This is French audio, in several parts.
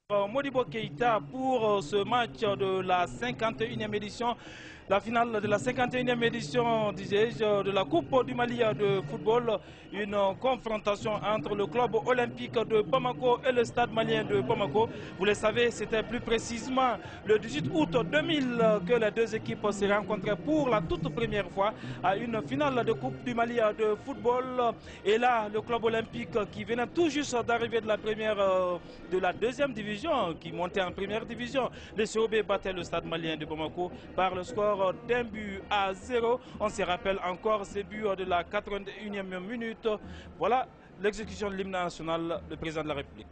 Modibo Keïta pour ce match de la 51e édition, la finale de la 51e édition, disais-je, de la Coupe du Mali de football. Une confrontation entre le club olympique de Bamako et le stade malien de Bamako. Vous le savez, c'était plus précisément le 18 août 2000 que les deux équipes se rencontraient pour la toute première fois à une finale de Coupe du Mali de football. Et là, le club olympique qui venait tout juste d'arriver de la deuxième division, qui montait en première division. Le COB battait le stade malien de Bamako par le score d'un but à 0. On se rappelle encore ces buts de la 81e minute. Voilà l'exécution de l'hymne national, le président de la République.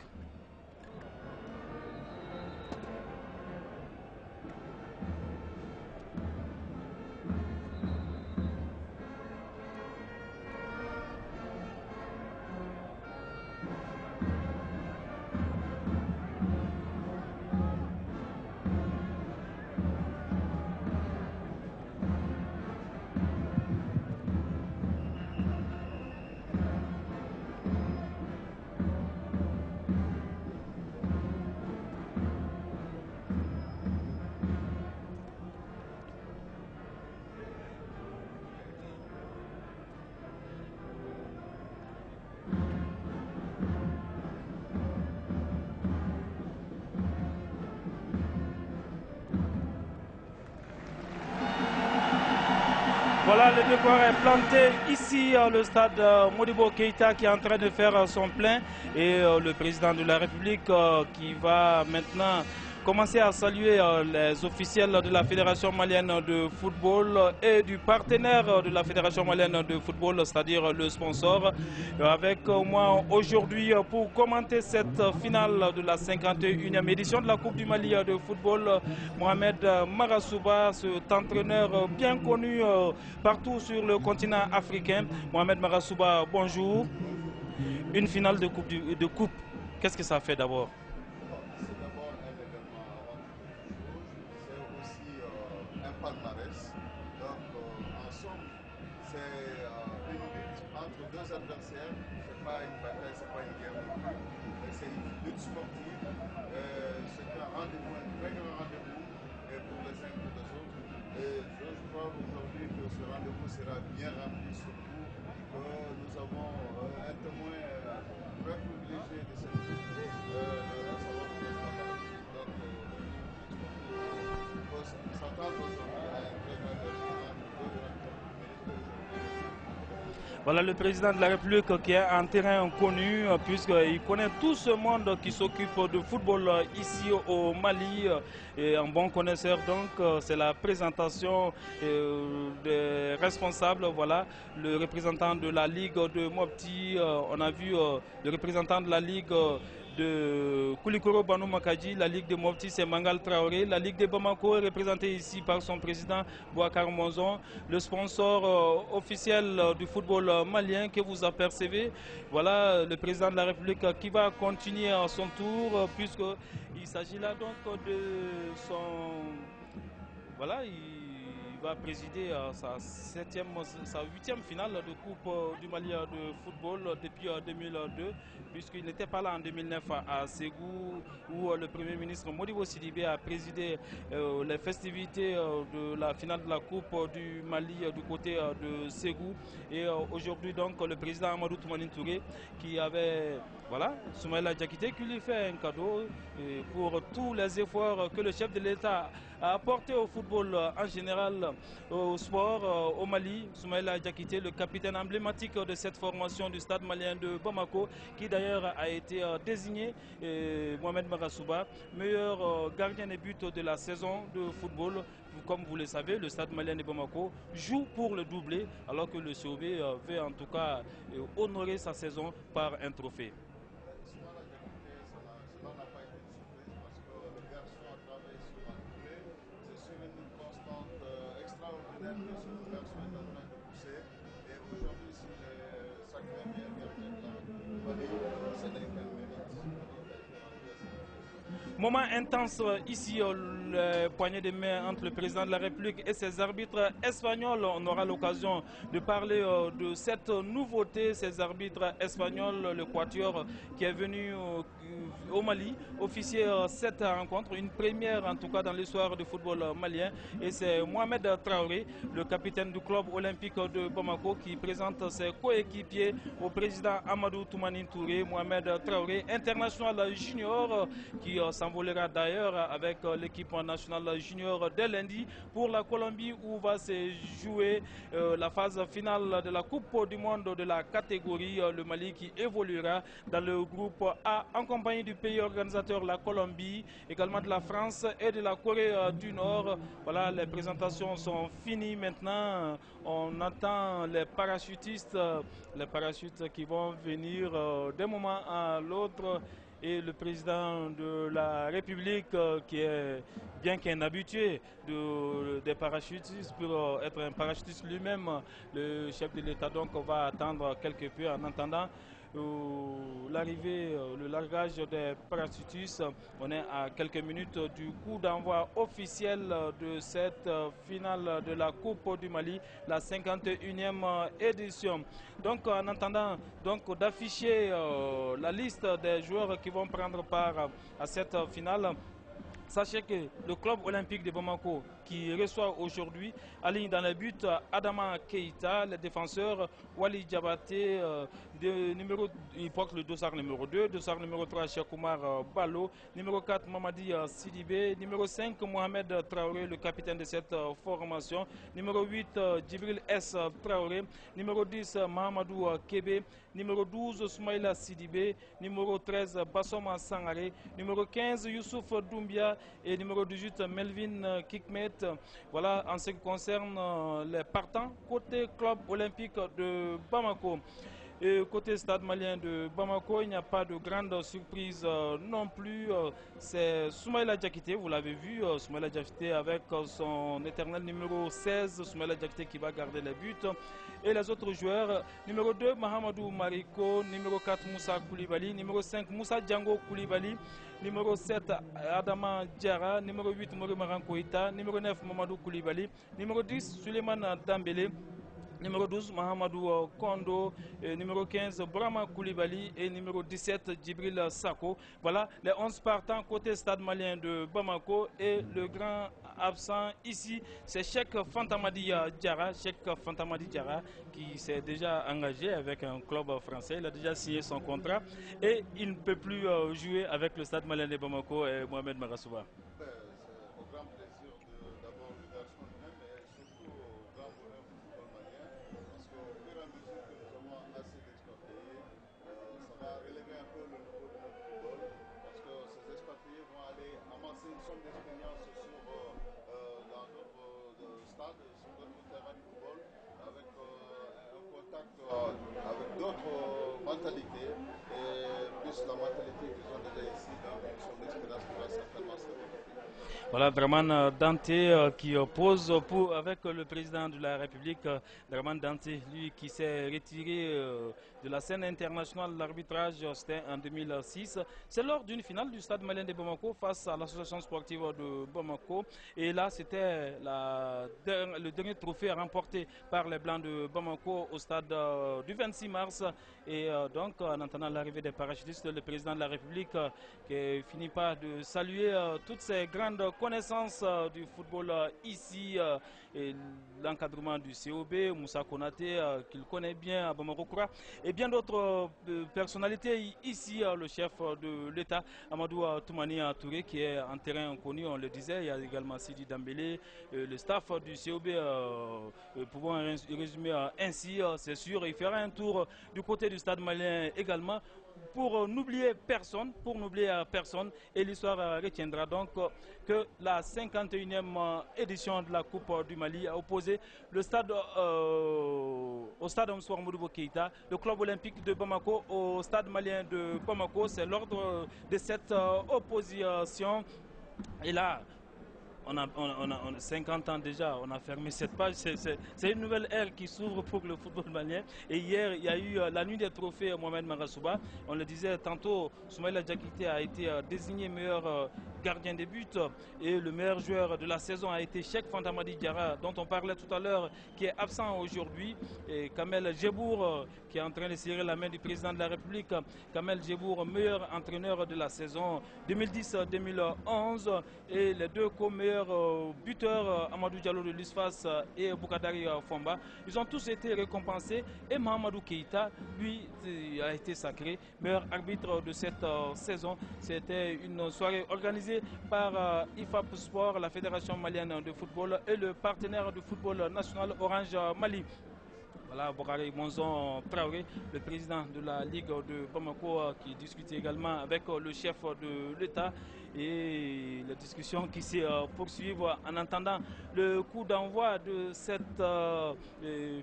Voilà, le décor est planté ici, le stade Modibo Keïta qui est en train de faire son plein et le président de la République qui va maintenant commencer à saluer les officiels de la Fédération malienne de football et du partenaire de la Fédération malienne de football, c'est-à-dire le sponsor. Avec moi aujourd'hui pour commenter cette finale de la 51e édition de la Coupe du Mali de football, Mohamed Marasouba, cet entraîneur bien connu partout sur le continent africain. Mohamed Marasouba, bonjour. Une finale de coupe, qu'est-ce que ça fait d'abord? C'est d'abord un événement avant toute chose, c'est aussi un palmarès. Donc en somme, c'est une lutte entre deux adversaires. C'est pas une bataille, c'est pas une guerre non plus, mais c'est une lutte sportive. C'est un rendez-vous, un très grand rendez-vous pour les uns et pour les autres. Et je crois aujourd'hui que ce rendez-vous sera bien rempli, surtout que nous avons un témoin très privilégié de cette lutte, à savoir le président de la République. Donc, il faut s'attendre aujourd'hui à un très grand derby entre deux grands clubs qui méritent aujourd'hui d'être représentés. Voilà le président de la République qui est en terrain connu puisqu'il connaît tout ce monde qui s'occupe de football ici au Mali et un bon connaisseur. Donc c'est la présentation des responsables. Voilà le représentant de la Ligue de Mopti. On a vu le représentant de la Ligue de Koulikoro Banou Makadji, la Ligue de Mopti, c'est Mangal Traoré. La Ligue de Bamako est représentée ici par son président Bouakar Monzon. Le sponsor officiel du football malien que vous apercevez, voilà le président de la République qui va continuer à son tour puisqu'il s'agit là donc de son... Voilà, il va présider sa 8e finale de Coupe du Mali de football depuis 2002, puisqu'il n'était pas là en 2009 à Ségou, où le Premier ministre Modibo Sidibé a présidé les festivités de la finale de la Coupe du Mali du côté de Ségou. Et aujourd'hui, donc, le président Amadou Toumani Touré, qui avait, voilà, Soumaïla Diakité, qui lui fait un cadeau pour tous les efforts que le chef de l'État a apporté au football en général, au sport au Mali. Soumaïla Diakité, le capitaine emblématique de cette formation du stade malien de Bamako, qui d'ailleurs a été désigné, Mohamed Marasouba, meilleur gardien de but de la saison de football. Comme vous le savez, le stade malien de Bamako joue pour le doublé, alors que le COB veut en tout cas honorer sa saison par un trophée. Cela n'a pas été une surprise parce que le garçon a travaillé sur la durée. C'est sur une constante extraordinaire que ce garçon est en train de pousser. Et aujourd'hui, s'il est sacré meilleur gardien de la République du Mali, ce n'est qu'un mérite. Ce mérite a été rendu à cet athlète. Moment intense ici, le poignet de main entre le président de la République et ses arbitres espagnols. On aura l'occasion de parler de cette nouveauté, ces arbitres espagnols, le quatuor qui est venu au Mali officier cette rencontre, une première en tout cas dans l'histoire du football malien. Et c'est Mohamed Traoré, le capitaine du club olympique de Bamako, qui présente ses coéquipiers au président Amadou Toumani Touré. Mohamed Traoré, international junior, qui s'envolera d'ailleurs avec l'équipe nationale junior dès lundi pour la Colombie, où va se jouer la phase finale de la Coupe du monde de la catégorie. Le Mali qui évoluera dans le groupe A en compagnie du pays organisateur, la Colombie, également de la France et de la Corée du Nord. Voilà, les présentations sont finies maintenant. On attend les parachutistes, les parachutes qui vont venir d'un moment à l'autre. Et le président de la République, qui est bien qu'un habitué des parachutistes, pour être un parachutiste lui-même, le chef de l'État donc va attendre quelque peu en attendant l'arrivée, le largage des parachutistes. On est à quelques minutes du coup d'envoi officiel de cette finale de la Coupe du Mali, la 51e édition. Donc en attendant d'afficher la liste des joueurs qui vont prendre part à cette finale, sachez que le club olympique de Bamako, qui reçoit aujourd'hui, aligne dans les buts Adama Keita, les défenseurs Wali Diabaté, il porte le dossard numéro 2, dossard numéro 3 Cheikhoumar Balo, numéro 4 Mamadi Sidibé, numéro 5 Mohamed Traoré, le capitaine de cette formation, numéro 8 Djibril S. Traoré, numéro 10 Mahamadou Kébé, numéro 12 Soumaïla Sidibé, numéro 13 Bassoma Sangaré, numéro 15 Youssouf Doumbia et numéro 18 Melvin Kikmet. Voilà en ce qui concerne les partants côté club olympique de Bamako. Et côté stade malien de Bamako, il n'y a pas de grande surprise non plus. C'est Soumaïla Diakité, vous l'avez vu, Soumaïla Diakité avec son éternel numéro 16, Soumaïla Diakité qui va garder les buts. Et les autres joueurs, numéro 2, Mahamadou Mariko, numéro 4, Moussa Koulibaly, numéro 5, Moussa Django Koulibaly, numéro 7, Adama Diarra, numéro 8, Morimaran Koïta, numéro 9, Mamadou Koulibaly, numéro 10, Suleiman Dambélé, numéro 12, Mahamadou Kondo, numéro 15, Brahma Koulibaly et numéro 17, Djibril Sako. Voilà les 11 partants côté stade malien de Bamako. Et le grand absent ici, c'est Cheikh Fantamadi Diarra. Cheikh Fantamadi Diarra qui s'est déjà engagé avec un club français. Il a déjà signé son contrat et il ne peut plus jouer avec le stade malien de Bamako et Mohamed Marassouba. Avec d'autres mentalités, et plus la mentalité qu'ils ont déjà ici, donc son expérience qui va certainement se développer. Voilà, Draman Dante qui pose avec le président de la République, Draman Dante, lui qui s'est retiré de la scène internationale de l'arbitrage, c'était en 2006. C'est lors d'une finale du stade malien de Bamako face à l'association sportive de Bamako. Et là, c'était le dernier trophée remporté par les Blancs de Bamako au stade du 26 mars. Et donc, en attendant l'arrivée des parachutistes, le président de la République qui finit par de saluer toutes ces grandes connaissances du football ici, et l'encadrement du COB, Moussa Konaté, qu'il connaît bien à Bamako et bien d'autres personnalités ici, le chef de l'État, Amadou Toumani Touré, qui est en terrain connu, on le disait. Il y a également Sidi Dambélé, le staff du COB, pouvons résumer ainsi, c'est sûr. Il fera un tour du côté du stade malien également, pour n'oublier personne, et l'histoire retiendra donc que la 51e édition de la Coupe du Mali a opposé le stade au stade Moussa Modibo Keïta, le club olympique de Bamako au stade malien de Bamako. C'est l'ordre de cette opposition. Et là, on a 50 ans déjà, on a fermé cette page. C'est une nouvelle ère qui s'ouvre pour le football malien. Et hier, il y a eu la nuit des trophées Mohamed Marasouba. On le disait tantôt, Soumaïla Diakité a été désigné meilleur gardien des buts. Et le meilleur joueur de la saison a été Cheikh Fantamadi Diarra, dont on parlait tout à l'heure, qui est absent aujourd'hui. Et Kamel Djebour, qui est en train de serrer la main du président de la République. Kamel Djebour, meilleur entraîneur de la saison 2010-2011. Et les deux co-meilleurs buteurs, Amadou Diallo de l'USFAS et Boukadari Fomba, ils ont tous été récompensés. Et Mahamadou Keïta, lui, a été sacré meilleur arbitre de cette saison. C'était une soirée organisée par IFAP Sport, la Fédération malienne de football, et le partenaire de football national Orange Mali. Voilà, Bokari Monzon Traoré, le président de la Ligue de Bamako, qui discutait également avec le chef de l'État, et les discussions qui se poursuivent en attendant le coup d'envoi de cette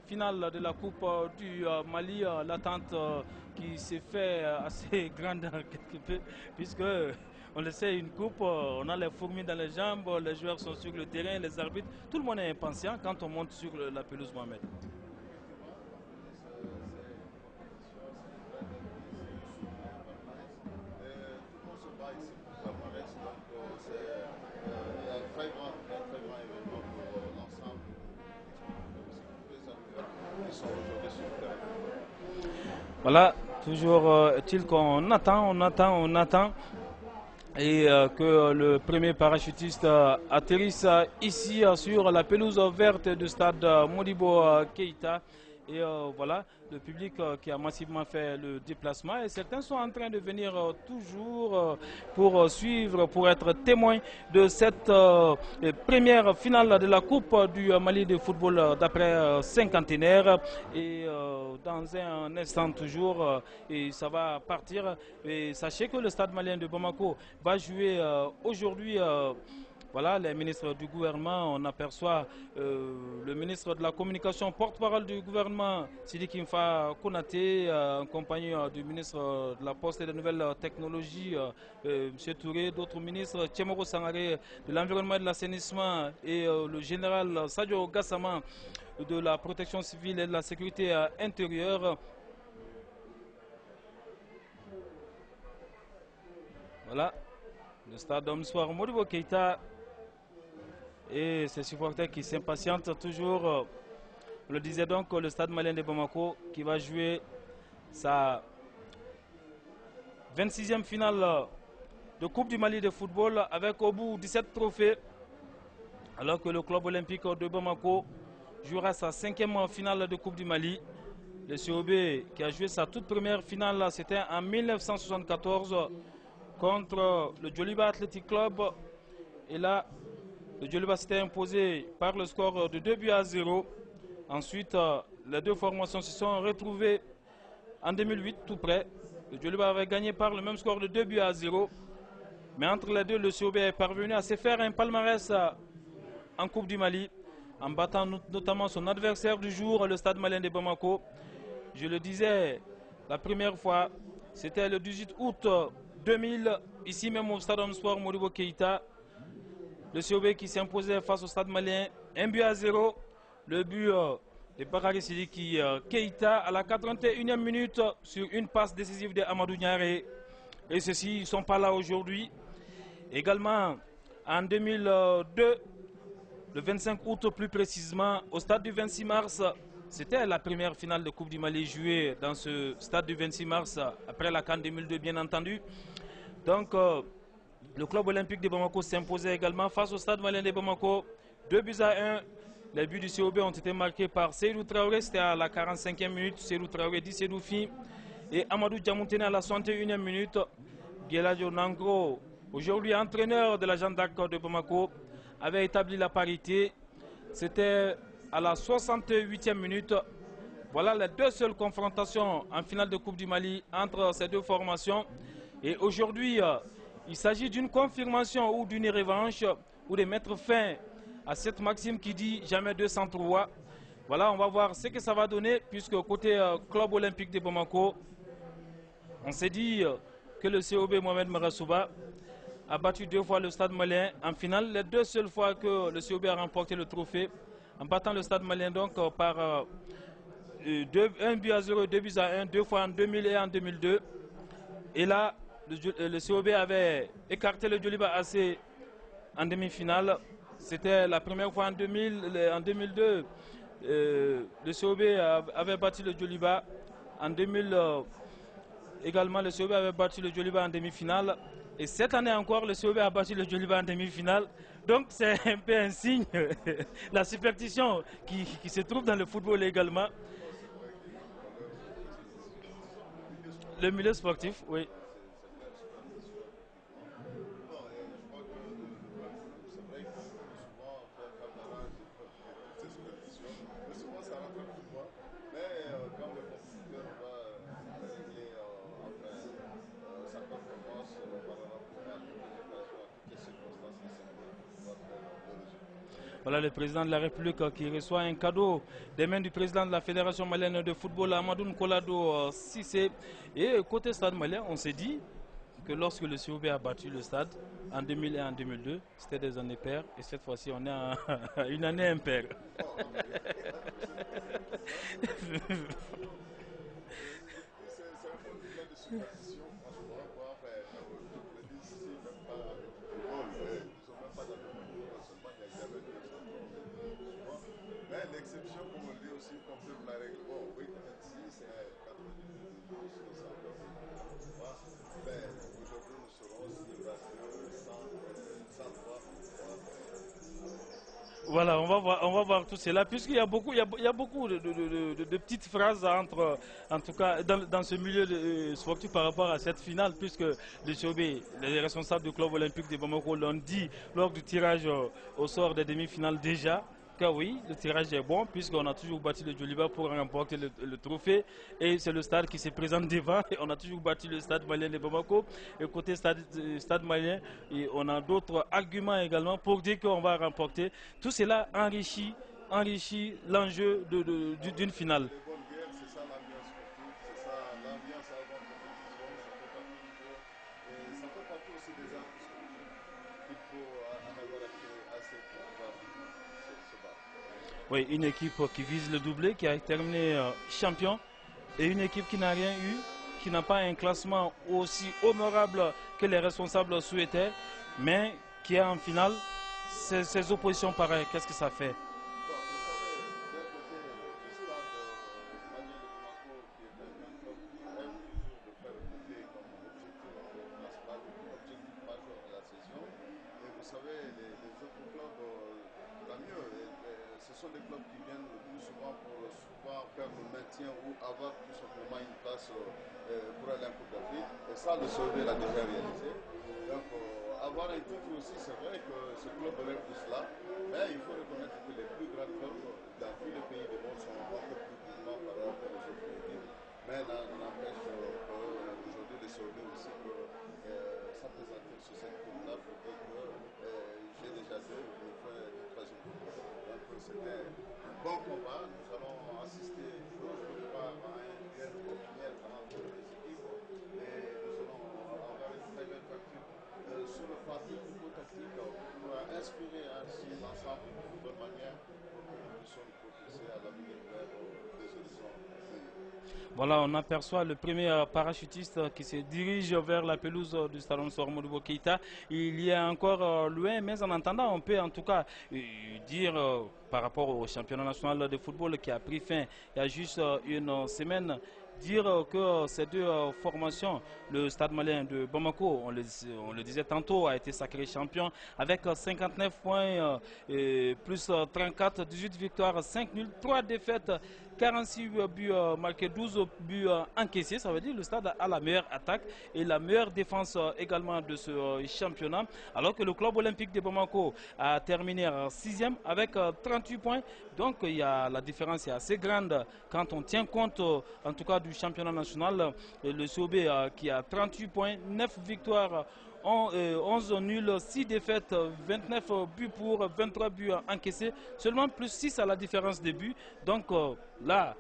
finale de la Coupe du Mali. L'attente qui s'est fait assez grande quelque peu, puisque on le sait, une coupe, on a les fourmis dans les jambes, les joueurs sont sur le terrain, les arbitres, tout le monde est impatient quand on monte sur la pelouse, Mohamed. Voilà, toujours est-il qu'on attend et que le premier parachutiste atterrisse ici sur la pelouse verte du stade Modibo Keïta. Et voilà, le public qui a massivement fait le déplacement, et certains sont en train de venir toujours pour suivre, pour être témoins de cette première finale de la Coupe du Mali de football d'après cinquantenaire. Et dans un instant toujours, et ça va partir. Et sachez que le stade malien de Bamako va jouer aujourd'hui. Voilà, les ministres du gouvernement, on aperçoit le ministre de la communication, porte-parole du gouvernement, Sidi Kimfa Konaté, en compagnie du ministre de la Poste et des Nouvelles Technologies, M. Touré, d'autres ministres, Tchemoro Sangaré, de l'environnement et de l'assainissement, et le général Sadio Gassama de la protection civile et de la sécurité intérieure. Voilà, le stade Omsoir Modibo Keïta. Et ces supporters qui s'impatientent toujours. On le disait donc, le stade malien de Bamako qui va jouer sa 26e finale de Coupe du Mali de football avec au bout 17 trophées. Alors que le club olympique de Bamako jouera sa 5e finale de Coupe du Mali. Le COB qui a joué sa toute première finale, c'était en 1974 contre le Djoliba Athletic Club. Et là, le Djoliba s'était imposé par le score de 2-0. Ensuite, les deux formations se sont retrouvées en 2008, tout près. Le Djoliba avait gagné par le même score de 2-0. Mais entre les deux, le COB est parvenu à se faire un palmarès en Coupe du Mali, en battant notamment son adversaire du jour, le stade malien de Bamako. Je le disais, la première fois, c'était le 18 août 2000, ici même au stade Omsport Modibo Keïta. Le COB qui s'imposait face au stade malien, 1-0. Le but de Bakary Sidiki Keïta à la 81e minute sur une passe décisive de Amadou Niaré. Et ceux-ci ne sont pas là aujourd'hui. Également en 2002, le 25 août plus précisément, au stade du 26 mars, c'était la première finale de Coupe du Mali jouée dans ce stade du 26 mars, après la CAN 2002 bien entendu. Donc, le club olympique de Bamako s'imposait également face au stade malien de Bamako, 2-1. Les buts du COB ont été marqués par Seydou Traoré, c'était à la 45e minute, Seydou Traoré dit Seydoufi, et Amadou Djamoutene à la 61e minute. Guéladio Nangro, aujourd'hui entraîneur de la Jeanne d'Arc de Bamako, avait établi la parité. C'était à la 68e minute. Voilà les deux seules confrontations en finale de Coupe du Mali entre ces deux formations. Et aujourd'hui, il s'agit d'une confirmation ou d'une revanche ou de mettre fin à cette maxime qui dit jamais 203. Voilà, on va voir ce que ça va donner, puisque côté club olympique de Bamako, on s'est dit que le COB Mohamed Marasouba a battu 2 fois le Stade Malien en finale. Les 2 seules fois que le COB a remporté le trophée en battant le Stade Malien donc par 1 but à 0, 2 buts à 1, 2 fois en 2000 et en 2002. Et là, le COB avait écarté le Djoliba AC en demi-finale. C'était la première fois en 2002. Le COB avait battu le Djoliba. En 2000, également, le COB avait battu le Djoliba en demi-finale. Et cette année encore, le COB a battu le Djoliba en demi-finale. Donc c'est un peu un signe, la superstition qui se trouve dans le football également. Le milieu sportif, oui. Voilà le président de la République qui reçoit un cadeau des mains du président de la Fédération malienne de football, Amadou Nkolado Cissé. Et côté Stade malien, on s'est dit que lorsque le COB a battu le Stade en 2000 et en 2002, c'était des années paires. Et cette fois-ci, on est à une année impaire. L'exception, comme on le dit aussi, confirme la règle. Bon, oui, 26, c'est 92, mais aujourd'hui, nous serons si rationnels, 103. Voilà, on va voir tout cela, puisqu'il y a beaucoup, de petites phrases entre, en tout cas, dans ce milieu sportif par rapport à cette finale, puisque le COB, les responsables du club olympique de Bamako l'ont dit lors du tirage au sort des demi-finales déjà. Oui, le tirage est bon puisqu'on a toujours battu le Djoliba pour remporter le trophée et c'est le stade qui se présente devant et on a toujours battu le stade malien de Bamako et côté stade malien et on a d'autres arguments également pour dire qu'on va remporter. Tout cela enrichit l'enjeu d'une finale. Oui, une équipe qui vise le doublé, qui a terminé champion, et une équipe qui n'a rien eu, qui n'a pas un classement aussi honorable que les responsables souhaitaient, mais qui est en finale. Ces oppositions pareilles, qu'est-ce que ça fait? Ce sont des clubs qui viennent le plus souvent pour faire le maintien ou avoir tout simplement une place pour aller en Coupe d'Afrique. Et ça, le COB l'a déjà réalisé. Donc, avoir un titre aussi, c'est vrai que ce club rêve de cela. Mais il faut reconnaître que les plus grands clubs dans tous les pays du monde sont un peu plus gourmands par rapport aux autres équipes. Mais n'empêche qu'aujourd'hui, le COB aussi peut s'appesantir sur cette coupe-là pour dire que j'ai déjà fait le troisième coup. C'était un bon combat. Nous allons assister, je crois, à une guerre continuelle entre les équipes. Et nous allons avoir une très belle partie sur le plan technico-tactique pour inspirer ainsi l'ensemble de bonne manière pour que nous puissions nous propulser à l'avenir vers des horizons. Voilà, on aperçoit le premier parachutiste qui se dirige vers la pelouse du Stade Modibo Keïta. Il y est encore loin, mais en attendant, on peut en tout cas dire par rapport au championnat national de football qui a pris fin il y a juste une semaine, dire que ces deux formations, le Stade malien de Bamako, on le disait tantôt, a été sacré champion avec 59 points plus 34, 18 victoires, 5 nuls, 3 défaites, 46 buts marqués, 12 buts encaissés. Ça veut dire que le Stade a la meilleure attaque et la meilleure défense également de ce championnat. Alors que le club olympique de Bamako a terminé 6e avec 38 points. Donc la différence est assez grande quand on tient compte en tout cas du championnat national. Le COB qui a 38 points, 9 victoires, 11 nuls, 6 défaites, 29 buts pour, 23 buts encaissés, seulement plus 6 à la différence des buts. Donc là,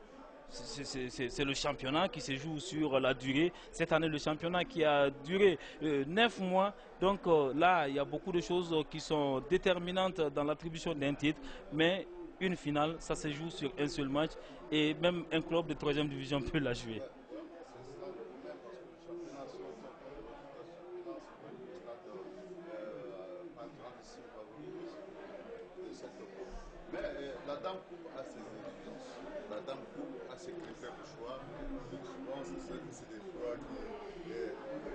c'est le championnat qui se joue sur la durée. Cette année, le championnat qui a duré 9 mois. Donc là, il y a beaucoup de choses qui sont déterminantes dans l'attribution d'un titre. Mais une finale, ça se joue sur un seul match. Et même un club de 3e division peut la jouer. Vraiment, c'est ça le problème parce que le championnat, si on tient compte de le championnat, c'est vrai que le stade a grandissime favorise de cette coupe. Mais la Dame Coupe a ses exigences. La Dame Coupe a ses critères de choix. Souvent, c'est des choix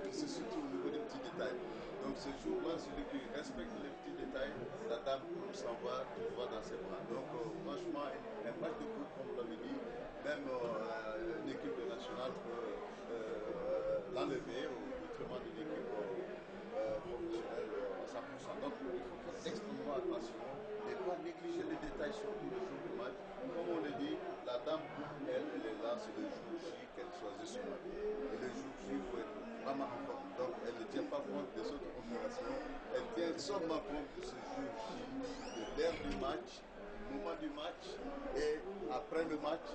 qui se situent au niveau des petits détails. Donc ce jour-là, celui qui respecte les petits détails, la Dame Coupe s'en va tout droit dans ses bras. Donc franchement, un match de coupe, comme vous l'avez dit, même une équipe nationale peut l'enlever au détriment d'une équipe professionnelle à 100%. Donc il faut faire extrêmement attention et pas négliger les détails, surtout le jour du match. Comme on le dit, la Dame Coupe, elle est là, c'est le jour J qu'elle choisit son match. Et le jour J, il faut être vraiment en forme. Donc elle ne tient pas compte des autres opérations, elle tient seulement compte de ce jour J, de l'heure du match, du moment du match, et après le match,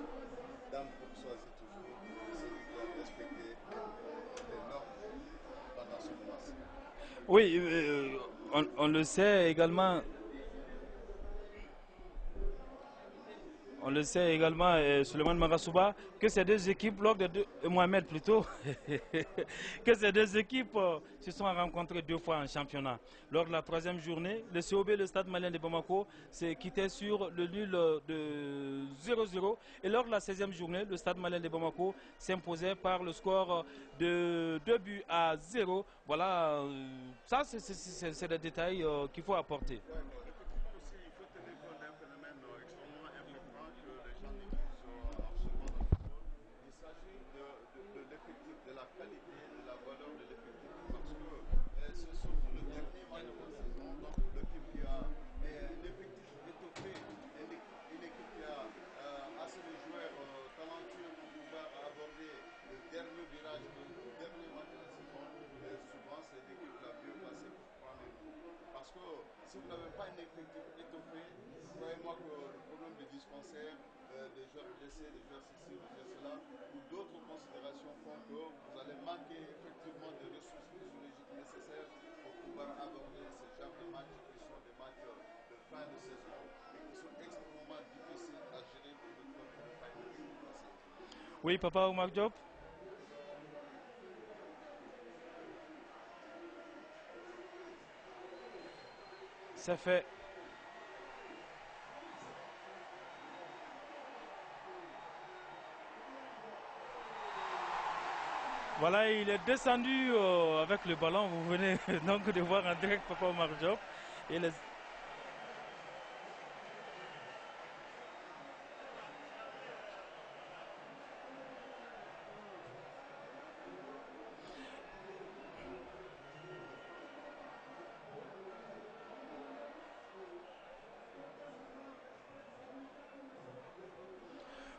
Dame Coupe choisit toujours celui qui a respecté les normes pendant ce moment-ci. Oui, on le sait également. On le sait également, Souleymane Magasuba, que ces deux équipes, Mohamed plutôt, que ces deux équipes se sont rencontrées 2 fois en championnat. Lors de la 3e journée, le COB, le Stade malien de Bamako, s'est quitté sur le nul de 0-0. Et lors de la 16e journée, le Stade malien de Bamako s'imposait par le score de 2-0. Voilà, ça c'est des détails qu'il faut apporter. D'accord. Effectivement aussi, il faut tenir compte d'un phénomène extrêmement important que les gens négligent absolument dans le football. Il s'agit de l'effectif, de la qualité, de la valeur de l'effectif. Parce que c'est surtout le dernier match de la saison, donc l'équipe qui a un effectif étoffé, une équipe qui a assez de joueurs talentueux pour pouvoir aborder le dernier virage, le dernier match de la saison. Et souvent, c'est l'équipe la mieux placée pour prendre une coupe. Parce que si vous n'avez pas un effectif étoffé, croyez-moi que le problème des dispensaires, des joueurs blessés, des joueurs ceci, des joueurs cela, ou d'autres considérations font que vous allez manquer effectivement des ressources physiologiques nécessaires pour pouvoir aborder ce genre de matchs qui sont des matchs de fin de saison et qui sont extrêmement difficiles à gérer pour le club qui n'est pas un peu placé. Oui, Papa Omar Diop. C'est fait. Voilà, il est descendu avec le ballon. Vous venez donc de voir en direct Papa Omar Diop. Et les...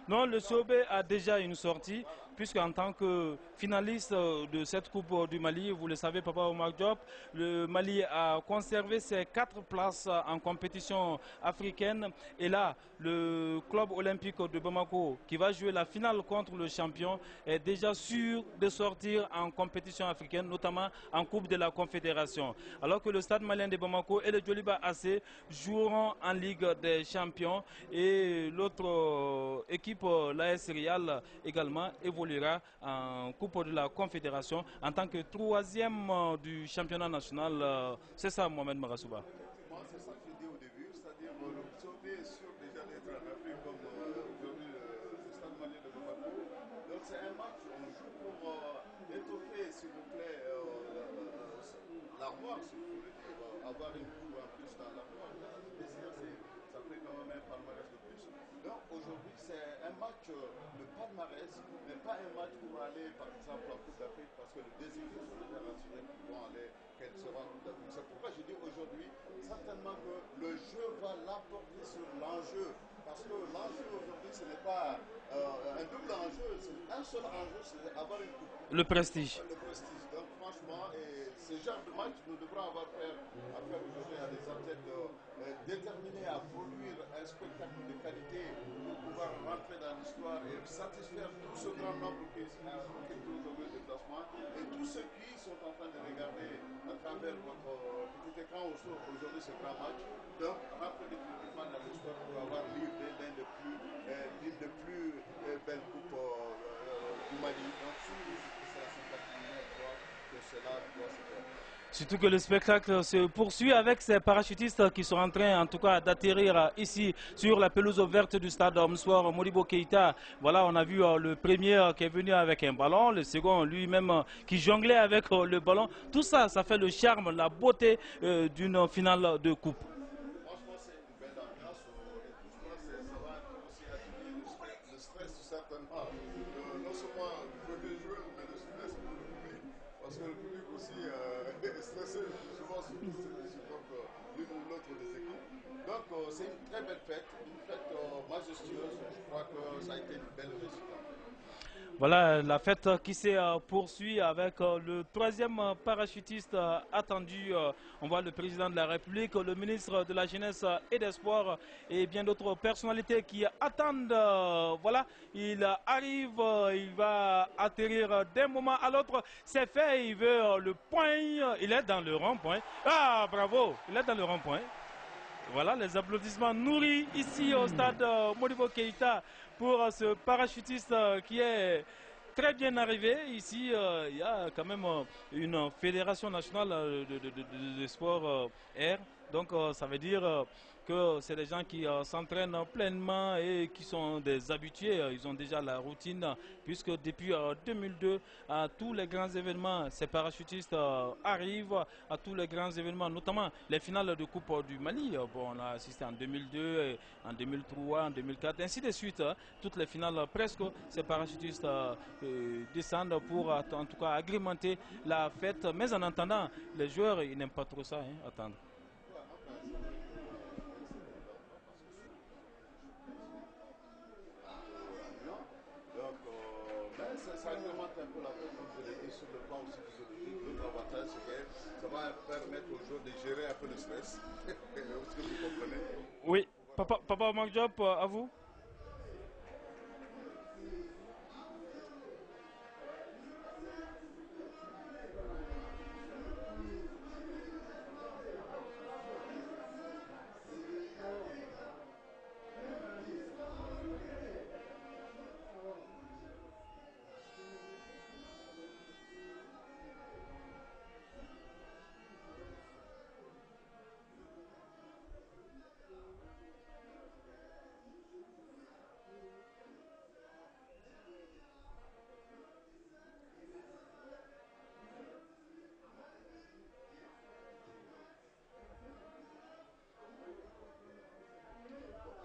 Non, le COB a déjà une sortie, puisque en tant que finaliste de cette Coupe du Mali, vous le savez, Papa Omar Diop, le Mali a conservé ses 4 places en compétition africaine. Et là, le club olympique de Bamako, qui va jouer la finale contre le champion, est déjà sûr de sortir en compétition africaine, notamment en Coupe de la Confédération. Alors que le Stade malien de Bamako et le Djoliba AC joueront en Ligue des champions. Et l'autre équipe, l'AS Real, également évoluera en Coupe de la Confédération en tant que 3e du championnat national. C'est ça, Mohamed Marasouba. Effectivement, c'est ça que j'ai dit au début, c'est-à-dire le COP est sûr déjà d'être en Afrique comme aujourd'hui le Stade malien de Bamako. Donc c'est un match, on joue pour étoffer, s'il vous plaît, l'armoire, si vous voulez dire, avoir une coupe en plus dans l'armoire. Le désir, ça fait quand même un palmarès de plus. Donc aujourd'hui, c'est un match de palmarès, mais pas un match pour aller, par exemple, en Coupe d'Afrique, parce que le désir sont déjà rassurés qu'ils vont aller, qu'elle sera en Coupe d'Afrique. C'est pourquoi je dis aujourd'hui, certainement que le jeu va l'emporter sur l'enjeu. Parce que l'enjeu aujourd'hui, ce n'est pas un double enjeu, c'est un seul enjeu, c'est avoir une coupe. Le prestige. Le prestige. Donc franchement, et ce genre de match, nous devrons avoir affaire aujourd'hui à des athlètes déterminés à produire un spectacle de qualité pour pouvoir rentrer dans l'histoire et satisfaire tout ce grand nombre qui occupe aujourd'hui le déplacement et tous ceux qui sont en train de regarder à travers votre petit écran aujourd'hui ce grand match. Donc, rentrer définitivement dans l'histoire pour avoir l'une des plus belles coupes du Mali. Donc, surtout, c'est la 51e fois que cela doit se faire. Surtout que le spectacle se poursuit avec ces parachutistes qui sont en train, en tout cas, d'atterrir ici sur la pelouse verte du stade Moussouar Modibo Keïta. Voilà, on a vu le premier qui est venu avec un ballon, le second lui-même qui jonglait avec le ballon. Tout ça, ça fait le charme, la beauté d'une finale de coupe. Franchement, c'est une belle ambiance et tout ça, ça va aussi atténuer le stress certainement. Non seulement pour les joueurs, mais le stress pour le public. Parce que le public aussi est stressé souvent, surtout ceux qui supportent l'une ou l'autre des équipes. Donc, c'est une très belle fête, une fête majestueuse. Je crois que ça a été une belle réussite. Voilà la fête qui se poursuit avec le troisième parachutiste attendu. On voit le président de la République, le ministre de la Jeunesse et des Sports et bien d'autres personnalités qui attendent. Voilà, il arrive, il va atterrir d'un moment à l'autre. C'est fait, il veut le point. Il est dans le rond-point. Ah, bravo, il est dans le rond-point. Voilà les applaudissements nourris ici au stade Modibo Keïta pour ce parachutiste qui est très bien arrivé. Ici, il y a quand même une fédération nationale de sport air. Donc ça veut dire que c'est des gens qui s'entraînent pleinement et qui sont des habitués. Ils ont déjà la routine puisque depuis 2002, à tous les grands événements, ces parachutistes arrivent à tous les grands événements, notamment les finales de Coupe du Mali. Bon, on a assisté en 2002, en 2003, en 2004, ainsi de suite. Toutes les finales, presque, ces parachutistes descendent pour en tout cas agrémenter la fête. Mais en attendant, les joueurs, ils n'aiment pas trop ça, attendre. Donc, mais ça agrémente un peu la fête, comme je l'ai dit, sur le plan aussi physiologique. L'autre avantage, c'est que ça va permettre aux joueurs de gérer un peu le stress. Est-ce que vous comprenez? Oui, Papa Mark Job, à vous.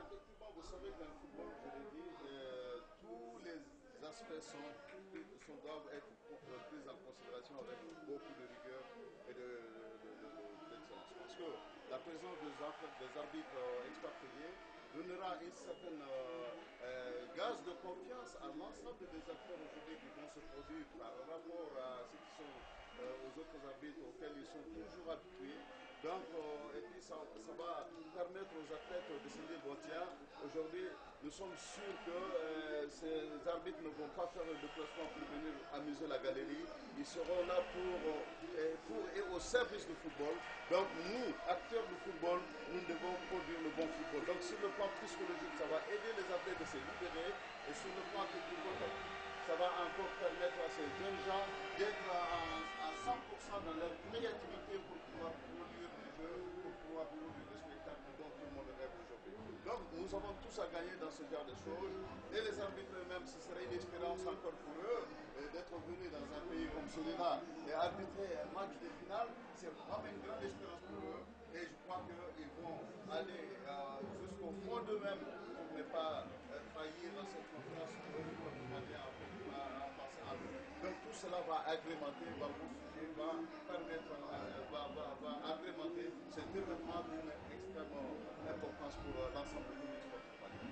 Effectivement, vous savez que dans le football, je l'ai dit, tous les aspects doivent être pris en considération avec beaucoup de rigueur et d'excellence. Parce que la présence des arbitres expatriés donnera une certaine gage de confiance à l'ensemble des acteurs aujourd'hui qui vont se produire par rapport à ceux qui sont aux autres arbitres auxquels ils sont toujours habitués. Donc, et puis ça va permettre aux athlètes de se dire, bon tiens, aujourd'hui, nous sommes sûrs que ces arbitres ne vont pas faire le déplacement pour venir amuser la galerie. Ils seront là pour et au service du football. Donc, nous, acteurs du football, nous devons produire le bon football. Donc, sur le plan psychologique, ça va aider les athlètes de se libérer. Et sur le plan technique, ça va encore permettre à ces jeunes gens d'être à 100% dans leur créativité pour pouvoir produire des jeux, pour pouvoir produire des spectacles dont tout le monde rêve aujourd'hui. Donc nous avons tous à gagner dans ce genre de choses. Et les arbitres eux-mêmes, ce serait une expérience encore pour eux d'être venus dans un pays comme celui-là et arbitrer un match de finale. C'est vraiment une grande expérience pour eux. Et je crois qu'ils vont aller jusqu'au fond d'eux-mêmes pour ne pas trahir cette confiance que le peuple malien a passé en eux. Donc tout cela va agrémenter, va constituer, va permettre, va agrémenter cet événement d'une extrême importance pour l'ensemble du sport malien.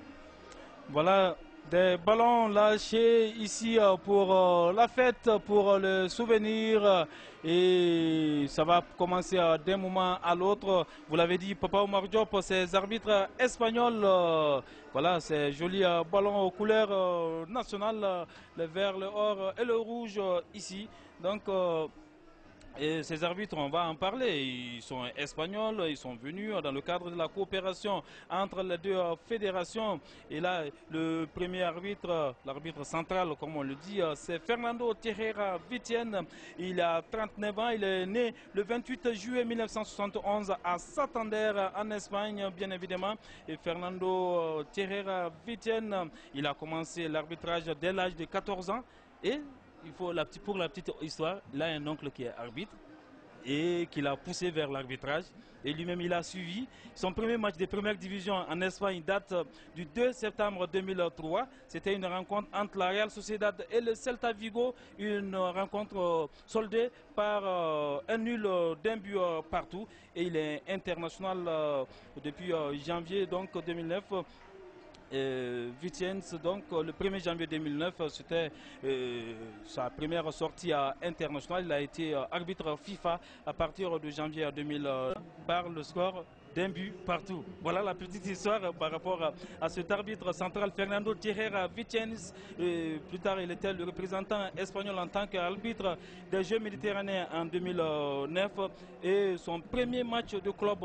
Voilà Des ballons lâchés ici pour la fête, pour le souvenir. Et ça va commencer d'un moment à l'autre. Vous l'avez dit, Papa Oumar Diop, ces arbitres espagnols. Voilà, ces jolis ballons aux couleurs nationales, le vert, le or et le rouge ici. Donc, et ces arbitres, on va en parler. Ils sont espagnols, ils sont venus dans le cadre de la coopération entre les deux fédérations. Et là, le premier arbitre, l'arbitre central, comme on le dit, c'est Fernando Tejera Vitiene. Il a 39 ans, il est né le 28 juillet 1971 à Santander, en Espagne, bien évidemment. Et Fernando Tejera Vitiene, il a commencé l'arbitrage dès l'âge de 14 ans. Et pour la petite histoire, il a un oncle qui est arbitre et qui l'a poussé vers l'arbitrage. Et lui-même, il a suivi. Son premier match de première division en Espagne date du 2 septembre 2003. C'était une rencontre entre la Real Sociedad et le Celta Vigo. Une rencontre soldée par un nul d'un but partout. Et il est international depuis janvier donc, 2009. Vitens, donc le 1er janvier 2009, c'était sa première sortie internationale. Il a été arbitre FIFA à partir de janvier 2000 par le score d'un but partout. Voilà la petite histoire par rapport à cet arbitre central, Fernando Tejera Vitens. Plus tard, il était le représentant espagnol en tant qu'arbitre des Jeux méditerranéens en 2009. Et son premier match de club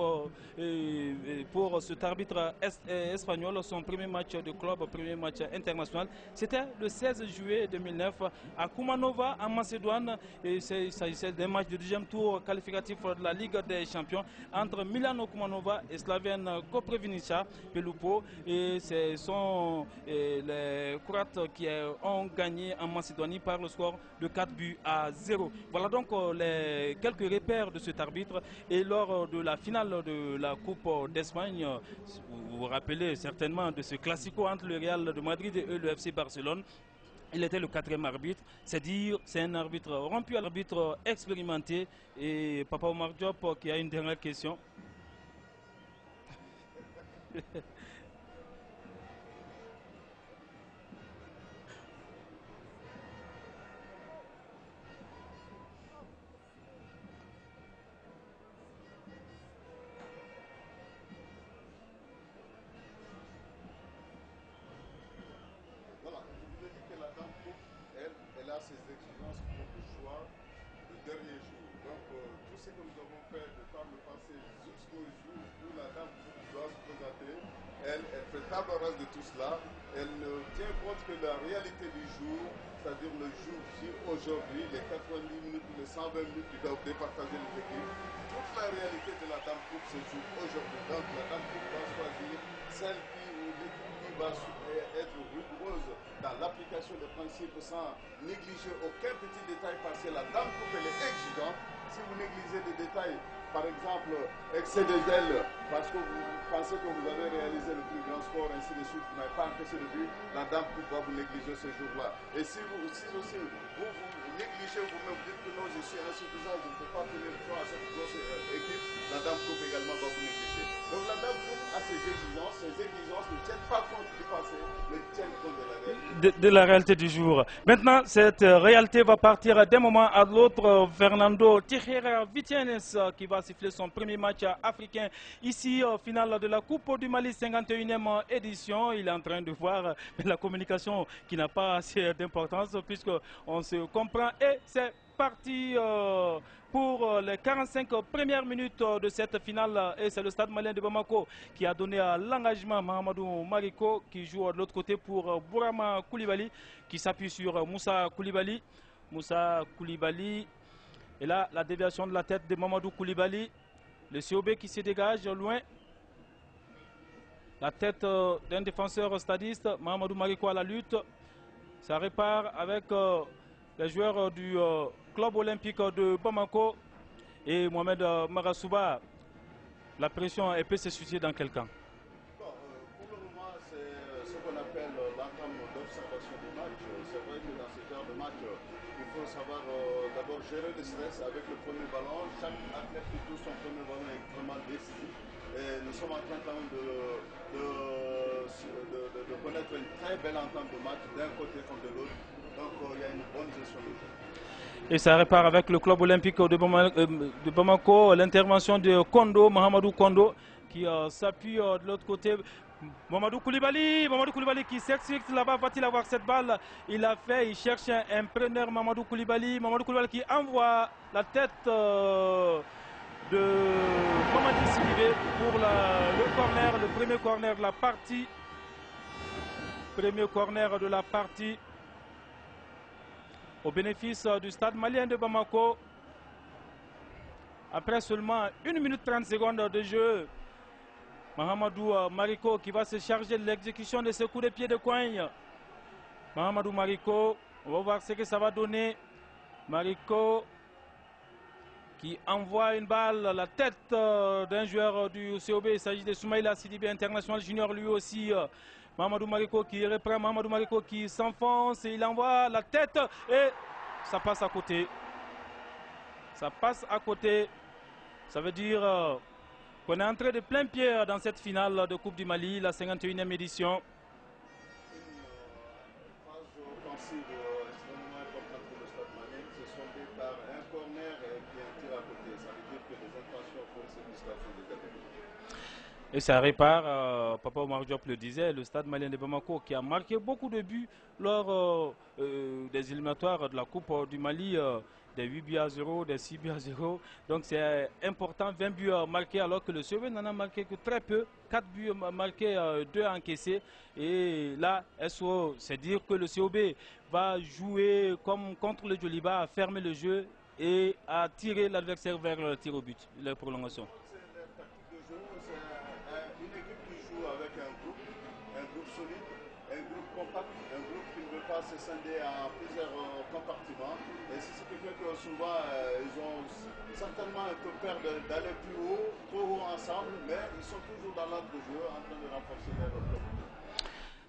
pour cet arbitre espagnol, son premier match de club, premier match international, c'était le 16 juillet 2009 à Kumanova en Macédoine. Il s'agissait d'un match de deuxième tour qualificatif de la Ligue des Champions entre Milano Kumanova et Slaven Koprivnica Pelupo. Et ce sont les Croates qui ont gagné en Macédoine par le score de 4-0. Voilà donc les quelques repères de cet arbitre. Et lors de la finale de la Coupe d'Espagne, vous vous rappelez certainement de ce classico entre le Real de Madrid et le FC Barcelone. Il était le quatrième arbitre, c'est dire, c'est un arbitre rompu, un arbitre expérimenté. Et Papa Oumar Diop qui a une dernière question. Voilà, je vous ai dit que la Dame Coupe, elle a ses exigences pour le choix le dernier jour. Donc, tout ce que nous avons fait de par le passé jusqu'au jour où la Dame Coupe doit se présenter, elle fait table rase de tout cela. Elle tient compte que la réalité du jour, c'est-à-dire le jour J aujourd'hui, les 90 minutes ou les 120 minutes qui doivent départager les équipes, toute la réalité de la Dame Coupe se joue aujourd'hui. Donc, la Dame Coupe va choisir celle qui ou l'équipe qui va être rigoureuse dans l'application des principes sans négliger aucun petit détail parce que la Dame Coupe elle est exigeante. Si vous négligez des détails, par exemple, excès de zèle, parce que vous pensez que vous avez réalisé le plus grand sport, ainsi de suite, vous n'avez pas encaissé le but, la Dame Coupe va vous négliger ce jour-là. Et si aussi vous négligez vous-même, vous dites que non, je suis insuffisant, je ne peux pas tenir le à cette grosse équipe, la Dame Coupe également va vous négliger. Donc la Dame Coupe a ses exigences ne tiennent pas compte du passé, mais tiennent compte de la réalité. De la réalité du jour. Maintenant, cette réalité va partir d'un moment à l'autre. Fernando Tejera Vitiene qui va siffler son premier match africain ici au final de la Coupe du Mali 51e édition. Il est en train de voir la communication qui n'a pas assez d'importance puisqu'on se comprend et c'est parti pour les 45 premières minutes de cette finale. Et c'est le stade malien de Bamako qui a donné l'engagement Mahamadou Mariko qui joue de l'autre côté pour Bourama Koulibaly qui s'appuie sur Moussa Koulibaly. Moussa Koulibaly. Et là, la déviation de la tête de Mamadou Koulibaly. Le COB qui se dégage loin. La tête d'un défenseur stadiste. Mahamadou Mariko à la lutte. Ça répare avec les joueurs du club olympique de Bamako et Mohamed Marasouba. La pression peut se susciter dans quel camp? Bon, pour le moment, c'est ce qu'on appelle l'entame d'observation du match. C'est vrai que dans ce genre de match, il faut savoir d'abord gérer le stress avec le premier ballon. Chaque athlète qui touche son premier ballon est extrêmement décisif. Et nous sommes en train quand même de de connaître une très belle entente de match d'un côté comme de l'autre. Donc il y a une bonne gestion de jeu. Et ça repart avec le club olympique de Bamako, l'intervention de Kondo, Mahamadou Kondo, qui s'appuie de l'autre côté. Mamadou Koulibaly qui s'excite là-bas, va-t-il avoir cette balle? Il a fait, il cherche un preneur, Mamadou Koulibaly qui envoie la tête de Mamadi Sidibé pour le corner, le premier corner de la partie. Premier corner de la partie au bénéfice du stade malien de Bamako. Après seulement 1 minute 30 secondes de jeu, Mahamadou Mariko qui va se charger de l'exécution de ce coup de pied de coin. Mahamadou Mariko, on va voir ce que ça va donner. Mariko qui envoie une balle à la tête d'un joueur du COB. Il s'agit de Soumaïla Sidibé, international junior lui aussi. Mahamadou Mariko qui reprend, Mahamadou Mariko qui s'enfonce et il envoie la tête et ça passe à côté. Ça passe à côté. Ça veut dire qu'on est entré de plein pied dans cette finale de Coupe du Mali, la 51e édition. Une phase offensive extrêmement importante pour le stade malien, qui se soldée par un corner qui est un tir à côté. Ça veut dire que les intentions offensives du stade sont déjà développées. Et ça repart, Papa Omar Diop le disait, le stade malien de Bamako qui a marqué beaucoup de buts lors des éliminatoires de la Coupe du Mali, des 8 buts à 0, des 6 buts à 0. Donc c'est important, 20 buts marqués alors que le COB n'en a marqué que très peu, 4 buts marqués, 2 encaissés. Et là, SO, c'est dire que le COB va jouer comme contre le Djoliba, à fermer le jeu et à tirer l'adversaire vers le tir au but, la prolongation. Une équipe qui joue avec un groupe solide, un groupe compact, un groupe qui ne veut pas se scinder en plusieurs compartiments. Et c'est ce qui fait que souvent ils ont certainement un peu peur d'aller plus haut, trop haut ensemble, mais ils sont toujours dans l'ordre de jeu en train de renforcer leur club.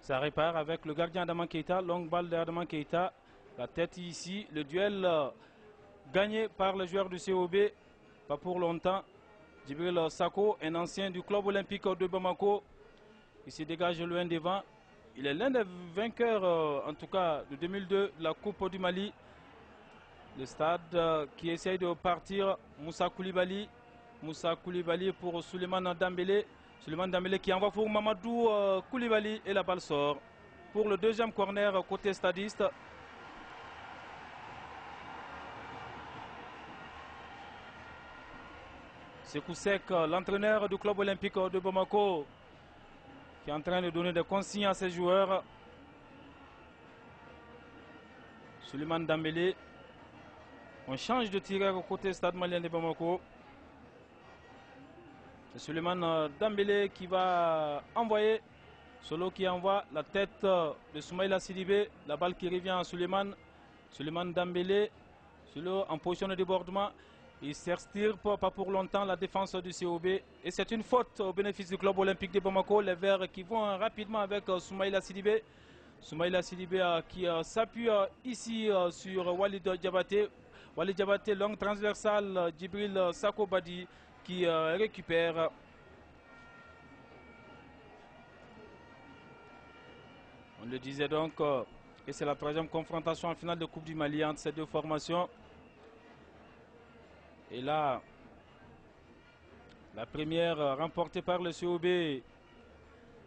Ça repart avec le gardien Adama Keita, longue balle d'Adama Keita, la tête ici, le duel gagné par le joueur du COB, pas pour longtemps. Djibril Sako, un ancien du club olympique de Bamako, il se dégage loin devant. Il est l'un des vainqueurs, en tout cas, de 2002 de la Coupe du Mali. Le stade qui essaye de partir, Moussa Koulibaly pour Souleymane Dambélé. Souleymane Dambélé qui envoie pour Mamadou Koulibaly et la balle sort. Pour le deuxième corner côté stadiste. Sekou Sek, l'entraîneur du club olympique de Bamako, qui est en train de donner des consignes à ses joueurs. Souleymane Dambélé. On change de tireur au côté stade malien de Bamako. C'est Souleymane Dambélé qui va envoyer. Solo qui envoie la tête de Soumaïla Sidibé. La balle qui revient à Souleymane. Souleymane Dambélé. Solo en position de débordement. Il s'extirpe pas pour longtemps la défense du COB. Et c'est une faute au bénéfice du club olympique de Bamako. Les Verts qui vont rapidement avec Soumaïla Sidibé. Soumaïla Sidibé qui s'appuie ici sur Walid Diabaté. Walid Diabaté, longue transversale. Djibril Sako Badi qui récupère. On le disait donc que c'est la troisième confrontation en finale de Coupe du Mali entre ces deux formations. Et là, la première remportée par le COB,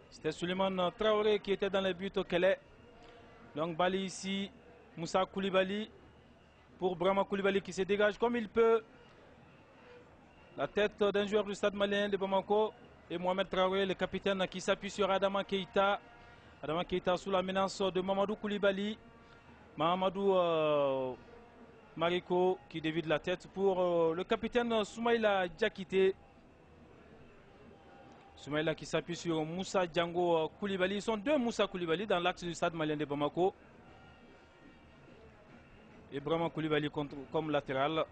c'était Souleymane Traoré qui était dans les buts au Kelé. Donc balle ici, Moussa Koulibaly pour Brahma Koulibaly qui se dégage comme il peut. La tête d'un joueur du stade malien de Bamako et Mohamed Traoré, le capitaine qui s'appuie sur Adama Keita. Adama Keita sous la menace de Mamadou Koulibaly. Mahamadou Mariko qui dévide la tête pour le capitaine Soumaïla Diakité. Soumaïla qui s'appuie sur Moussa Django Koulibaly. Ils sont deux Moussa Koulibaly dans l'axe du stade malien de Bamako. Et Brahma Koulibaly comme latéral.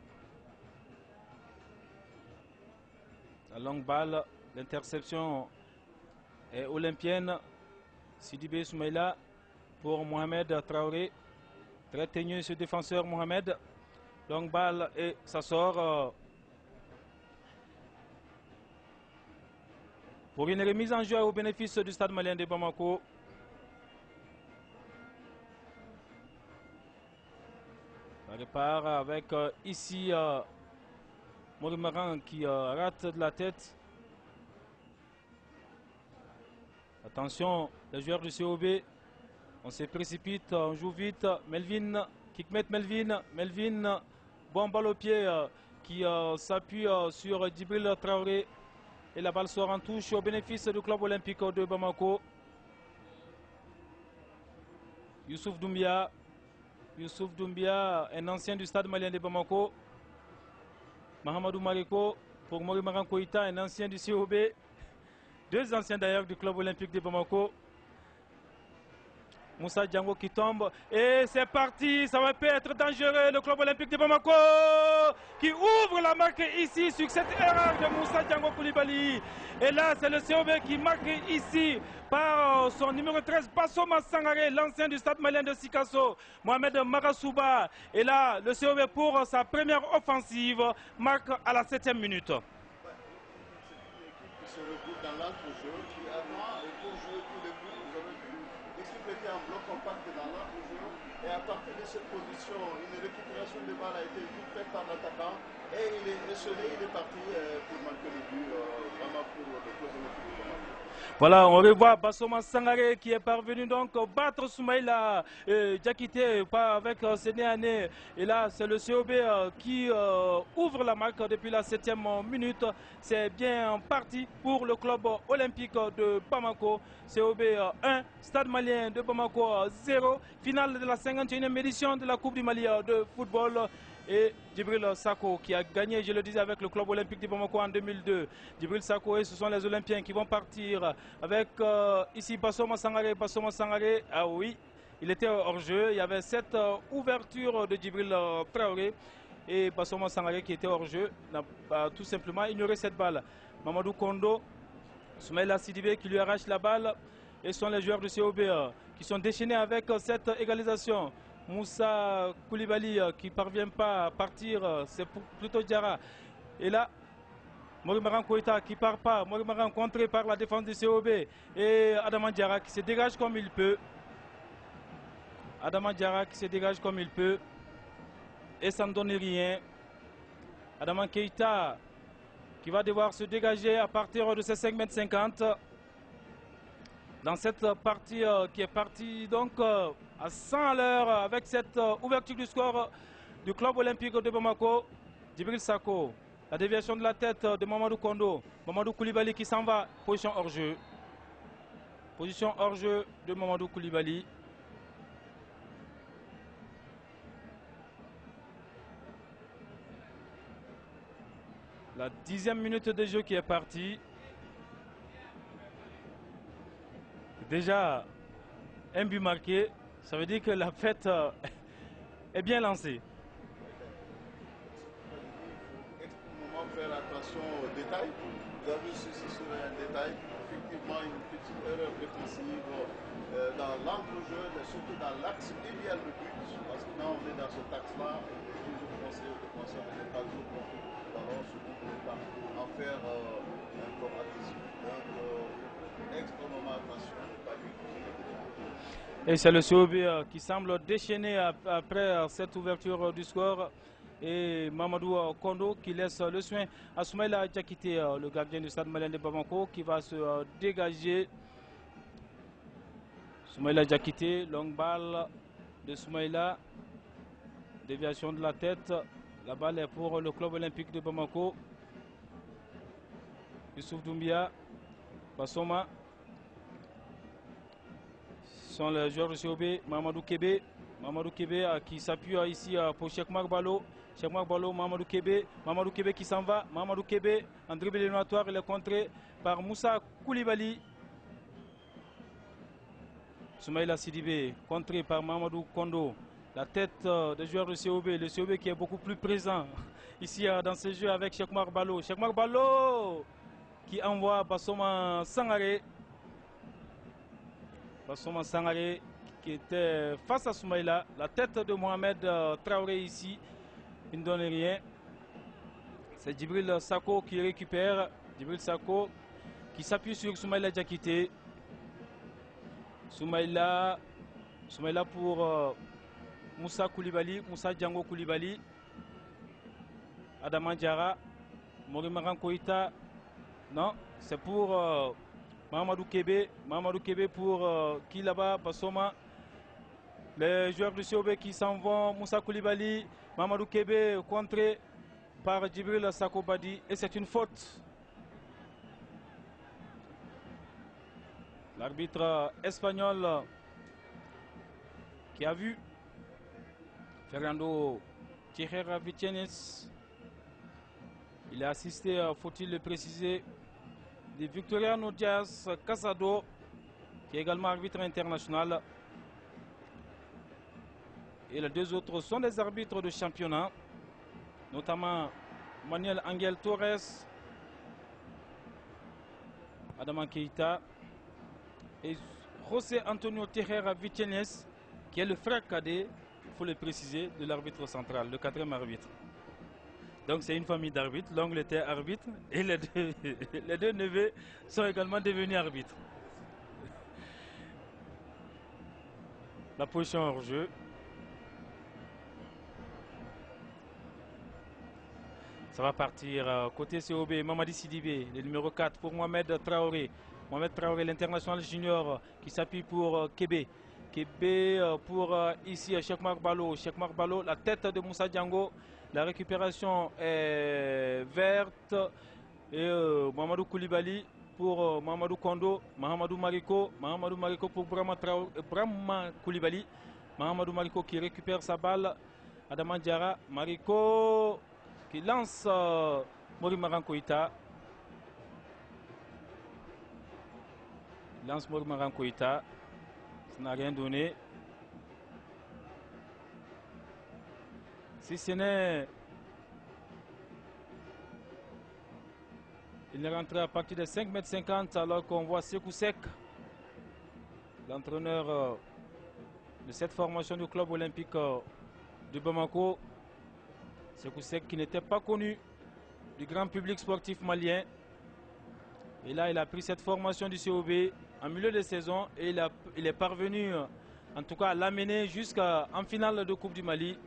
La longue balle, l'interception est olympienne. Sidibé Soumaïla pour Mohamed Traoré. Très teigneux ce défenseur Mohamed. Longue balle et ça sort. pour une remise en jeu au bénéfice du stade malien de Bamako. Ça repart avec ici Morimaran qui rate de la tête. Attention, les joueurs du COB, on se précipite, on joue vite. Melvin, Kikmet Melvin, Melvin, bon balle au pied qui s'appuie sur Djibril Traoré. Et la balle sort en touche au bénéfice du club olympique de Bamako. Youssouf Doumbia, un ancien du stade malien de Bamako. Mahamadou Mariko pour Morimaran Koïta, un ancien du COB. Deux anciens d'ailleurs du club olympique de Bamako. Moussa Django qui tombe. Et c'est parti, ça va peut être dangereux. Le club olympique de Bamako qui ouvre la marque ici sur cette erreur de Moussa Django Koulibaly. Et là, c'est le COB qui marque ici par son numéro 13, Bassoma Sangaré, l'ancien du stade malien de Sikasso, Mohamed Marasouba. Et là, le COB pour sa première offensive marque à la 7e minute. Se regroupe dans l'entre-jeu qui avant pour jouer tous les buts, vous avez vu, l'équipe était en bloc compact dans l'entre-jeu et à partir de cette position, une récupération de balle a été vite faite par l'attaquant et il est esselé, il est parti pour marquer le but vraiment pour le club olympique de Bamako. Voilà, on revoit Bassoma Sangaré qui est parvenu donc battre Soumaïla Diakité avec ses nez à nez. Et là, c'est le COB qui ouvre la marque depuis la 7e minute. C'est bien parti pour le club olympique de Bamako. COB 1, Stade malien de Bamako 0. Finale de la 51e édition de la Coupe du Mali de football. Et Djibril Sako qui a gagné, je le disais, avec le club olympique de Bamako en 2002. Djibril Sako et ce sont les Olympiens qui vont partir avec ici Bassoma Sangaré. Bassoma Sangaré, ah oui, il était hors jeu. Il y avait cette ouverture de Djibril Traoré et Bassoma Sangaré qui était hors jeu n'a tout simplement ignoré cette balle. Mamadou Kondo, Soumaïla Sidibé qui lui arrache la balle et ce sont les joueurs du COB qui sont déchaînés avec cette égalisation. Moussa Koulibaly qui ne parvient pas à partir, c'est plutôt Diarra. Et là, Morimaran Koïta qui ne part pas. Morimaran contré par la défense du COB. Et Adama Diarra qui se dégage comme il peut. Adama Diarra qui se dégage comme il peut. Et ça ne donne rien. Adama Keïta qui va devoir se dégager à partir de ses 5,50 m. Dans cette partie qui est partie donc à 100 à l'heure avec cette ouverture du score du club olympique de Bamako. Djibril Sako, la déviation de la tête de Mamadou Kondo. Mamadou Koulibaly qui s'en va, position hors jeu. Position hors jeu de Mamadou Koulibaly. La 10e minute de jeu qui est partie. Déjà, un but marqué, ça veut dire que la fête est bien lancée. Il faut faire attention aux détails. Vous avez vu ceci sur un détail. Effectivement, une petite erreur défensive dans l'entre-jeu, mais surtout dans l'axe idéal de but. Parce que quand on est dans cet axe-là, il est toujours conseillé aux défenseurs de ne pas jouer contre le ballon, surtout pour ne pas en faire un corps adhésif. Donc, extrêmement attention. Et c'est le COB qui semble déchaîner après cette ouverture du score. Et Mamadou Kondo qui laisse le soin à Soumaïla Diakité, le gardien du stade malien de Bamako, qui va se dégager. Soumaïla Diakité, longue balle de Soumaïla. Déviation de la tête. La balle est pour le club olympique de Bamako. Youssouf Doumbia, Bassoma. Ce sont les joueurs du COB, Mamadou Kébé qui s'appuie ici pour Cheikh Marbalo. Cheikh Marbalo, Mamadou Kébé qui s'en va. Mamadou Kébé en dribble éliminatoire, il est contré par Moussa Koulibaly. Soumaïla Sidibé, contré par Mamadou Kondo. La tête des joueurs du COB, le COB qui est beaucoup plus présent ici dans ce jeu avec Cheikh Marbalo. Cheikh Marbalo qui envoie Bassoma Sangaré. Bassoma Sangaré qui était face à Soumaïla. La tête de Mohamed Traoré ici, il ne donne rien. C'est Djibril Sako qui récupère. Djibril Sako qui s'appuie sur Soumaïla Diakité. Soumaïla pour Moussa Koulibaly, Moussa Django Koulibaly, Adama Diarra, Morimaran Koïta. Non, c'est pour Mahamadou Kébé. Mahamadou Kébé pour qui là-bas, Bassoma. Les joueurs du COB qui s'en vont, Moussa Koulibaly, Mahamadou Kébé contré par Djibril Sakobadi et c'est une faute. L'arbitre espagnol qui a vu Fernando Tijera Vicienes. Il a assisté, faut-il le préciser, de Victoriano Diaz Casado, qui est également arbitre international. Et les deux autres sont des arbitres de championnat, notamment Manuel Angel Torres, Adama Keita et José Antonio Tejera Vicienes, qui est le frère cadet, il faut le préciser, de l'arbitre central, le quatrième arbitre. Donc c'est une famille d'arbitres. L'oncle était arbitre et les deux neveux sont également devenus arbitres. La position hors jeu. Ça va partir côté COB, Mamadi Sidibé, le numéro 4 pour Mohamed Traoré. Mohamed Traoré, l'international junior qui s'appuie pour Kébé. Kébé pour ici Cheikh Marc Balo. Cheikh Marc Balo, la tête de Moussa Django. La récupération est verte. Et Mahamadou Koulibaly pour Mahamadou Kondo. Mahamadou Mariko pour Brahma Koulibaly. Mahamadou Mariko qui récupère sa balle. Adama Diarra. Mariko qui lance Morimaran Koïta. Lance Morimaran Koïta. Ça n'a rien donné. Si ce n'est... Il est rentré à partir de 5,50 m alors qu'on voit Sekou Sek, l'entraîneur de cette formation du club olympique de Bamako. Sekou Sek qui n'était pas connu du grand public sportif malien. Et là, il a pris cette formation du COB en milieu de saison et il est parvenu, en tout cas, à l'amener jusqu'en finale de Coupe du Mali.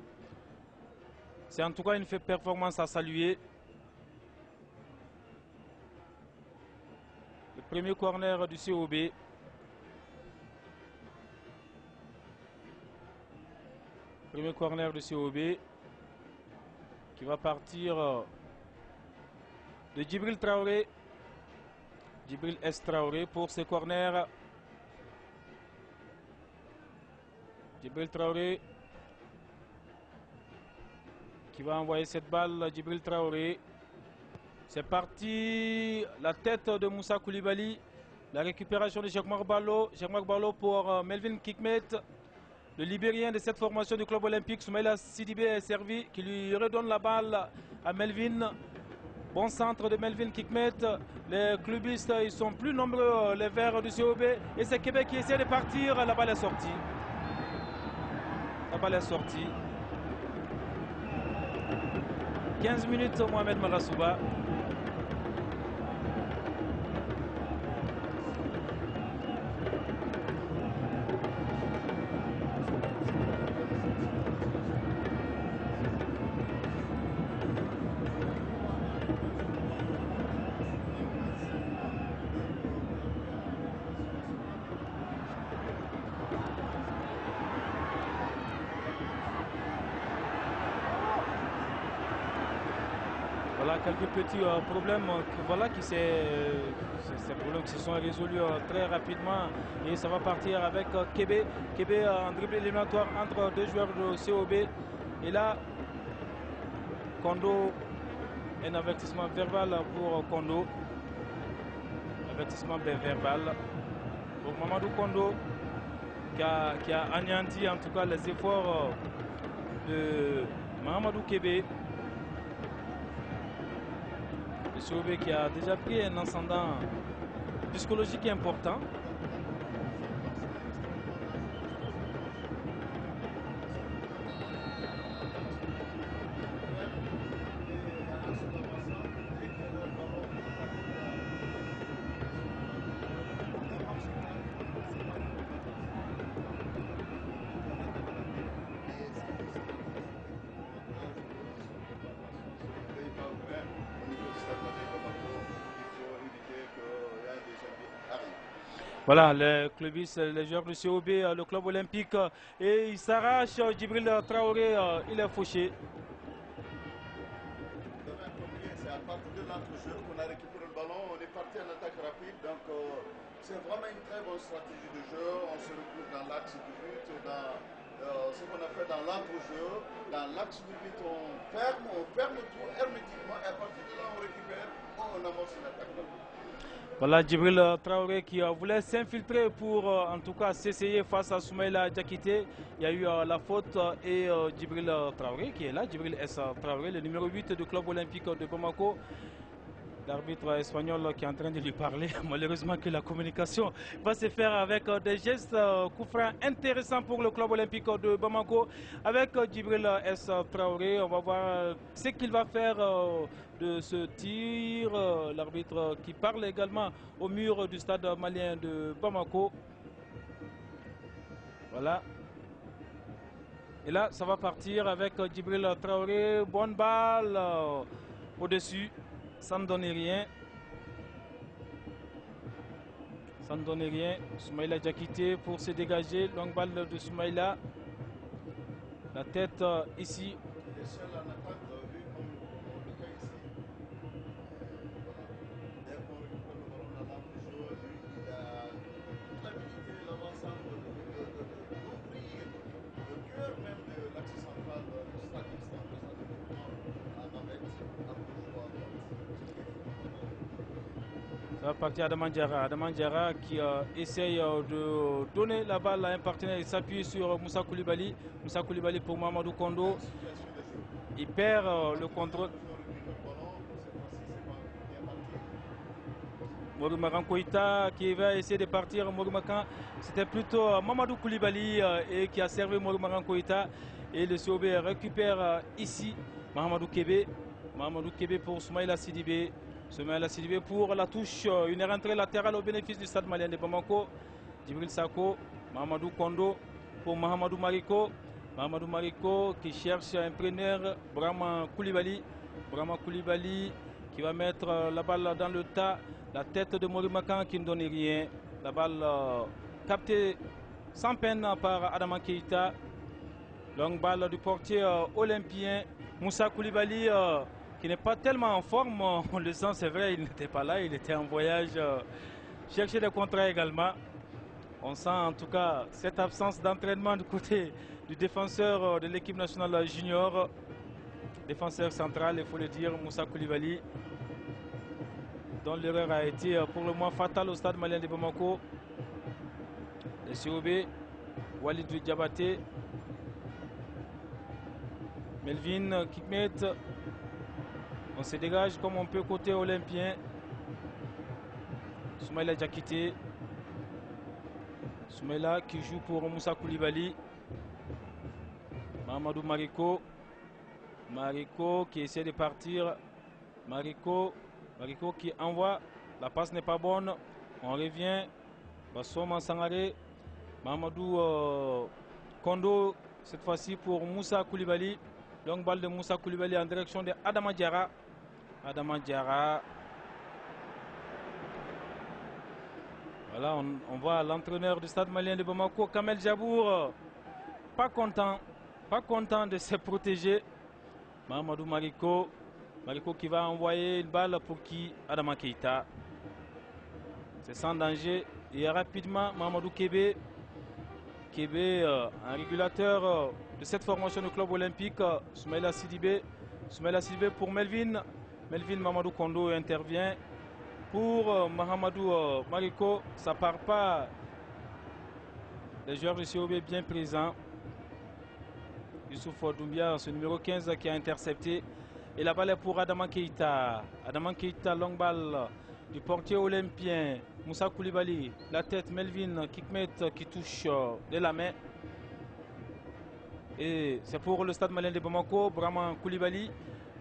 C'est en tout cas une performance à saluer. Le premier corner du COB. Premier corner du COB qui va partir de Djibril Traoré. Djibril S. Traoré pour ce corner. Djibril Traoré qui va envoyer cette balle. Djibril Traoré. C'est parti. La tête de Moussa Koulibaly. La récupération de Cheikh Marc Balo. Cheikh Marc Balo pour Melvin Kikmet. Le Libérien de cette formation du club olympique. Soumaïla Sidibé est servi. Qui lui redonne la balle à Melvin. Bon centre de Melvin Kikmet. Les clubistes, ils sont plus nombreux, les verts du COB. Et c'est Québec qui essaie de partir. La balle est sortie. La balle est sortie. 15 minutes, Mohamed Marasouba. Voilà quelques petits problèmes ces problèmes qui se sont résolus très rapidement et ça va partir avec Kébé. Kébé en dribble éliminatoire entre deux joueurs de COB. Et là, Kondo, un avertissement verbal pour Kondo. Avertissement verbal pour Mamadou Kondo qui a anéanti en tout cas les efforts de Mahamadou Kébé. Le COB qui a déjà pris un ascendant psychologique important. Voilà, les clubistes, les joueurs du COB, le club olympique, et il s'arrache. Djibril Traoré, il est fauché. C'est à partir de l'entrejeu qu'on a récupéré le ballon, on est parti en attaque rapide, donc c'est vraiment une très bonne stratégie de jeu. On se retrouve dans l'axe du but, dans ce qu'on a fait dans l'entrejeu. Dans l'axe du but, on ferme tout hermétiquement, et à partir de là, on récupère, on amorce une attaque rapide. Voilà Djibril Traoré qui voulait s'infiltrer pour en tout cas s'essayer face à Soumaïla Diakité. Il y a eu la faute et Djibril Traoré qui est là, Djibril S. Traoré, le numéro 8 du club olympique de Bamako. L'arbitre espagnol qui est en train de lui parler. Malheureusement que la communication va se faire avec des gestes coup franc intéressants pour le club olympique de Bamako. Avec Djibril S. Traoré, on va voir ce qu'il va faire de ce tir. L'arbitre qui parle également au mur du stade malien de Bamako. Voilà. Et là, ça va partir avec Djibril Traoré. Bonne balle au-dessus. Ça ne donne rien. Ça ne donne rien. Soumaïla Diakité pour se dégager. Longue balle de Soumaïla. La tête ici. Il est seul en attaque, vu comme on le fait ici. Dès qu'on récupère le ballon dans l'entrejeu, lui, il a toute l'habilité, l'avant-centre d'ouvrir le cœur même de l'axe central du stade. Il s'est présenté en navette, à gauche ou à droite. Ça va partir Adama Diarra. Adama Diarra qui essaye de donner la balle à un partenaire. Il s'appuie sur Moussa Koulibaly. Moussa Koulibaly pour Mamadou Kondo. Il perd le contrôle. Morumakan Koïta qui va essayer de partir. Morumakan, c'était plutôt Mamadou Koulibaly et qui a servi Morumakan Koïta. Et le COB récupère ici Mahamadou Kébé. Mahamadou Kébé pour Soumaïla Sidibé. Soumaïla Sidibé pour la touche. Une rentrée latérale au bénéfice du stade malien de Bamako. Djibril Sako. Mahamadou Kondo pour Mahamadou Mariko. Mahamadou Mariko qui cherche un preneur. Brahma Koulibaly. Brahma Koulibaly qui va mettre la balle dans le tas. La tête de Morimakan qui ne donne rien. La balle captée sans peine par Adama Keïta. Longue balle du portier olympien. Moussa Koulibaly qui n'est pas tellement en forme. On le sent, c'est vrai, il n'était pas là. Il était en voyage chercher des contrats également. On sent en tout cas cette absence d'entraînement du côté du défenseur de l'équipe nationale junior. Défenseur central, il faut le dire, Moussa Koulibaly, dont l'erreur a été pour le moins fatale au stade malien de Bamako. Le COB, Walid Diabaté, Melvin Kikmet. On se dégage comme on peut côté olympien. Soumaïla Diakité. Soumaïla qui joue pour Moussa Koulibaly. Mahamadou Mariko. Mariko qui essaie de partir. Mariko qui envoie. La passe n'est pas bonne. On revient. Bassoma Sangaré. Mahamadou Kondo. Cette fois-ci pour Moussa Koulibaly. Longue balle de Moussa Koulibaly en direction de Adama Diarra. Adama Diarra. Voilà, on voit l'entraîneur du stade malien de Bamako, Kamel Jabour, pas content de se protéger. Mahamadou Mariko. Mariko qui va envoyer une balle pour qui? Adama Keïta. C'est sans danger. Et rapidement, Mahamadou Kébé. Kébé, un régulateur de cette formation du club olympique. Soumaïla Sidibé. Soumaïla Sidibé pour Melvin. Melvin Mahamadou Kondo intervient. Pour Mahamadou Mariko, ça ne part pas. Les joueurs du COB bien présents. Youssouf Doumbia, ce numéro 15 qui a intercepté. Et la balle est pour Adama Keïta. Adama Keïta, longue balle du portier olympien. Moussa Koulibaly, la tête, Melvin Kikmet qui touche de la main. Et c'est pour le stade malien de Bamako, Brahma Koulibaly.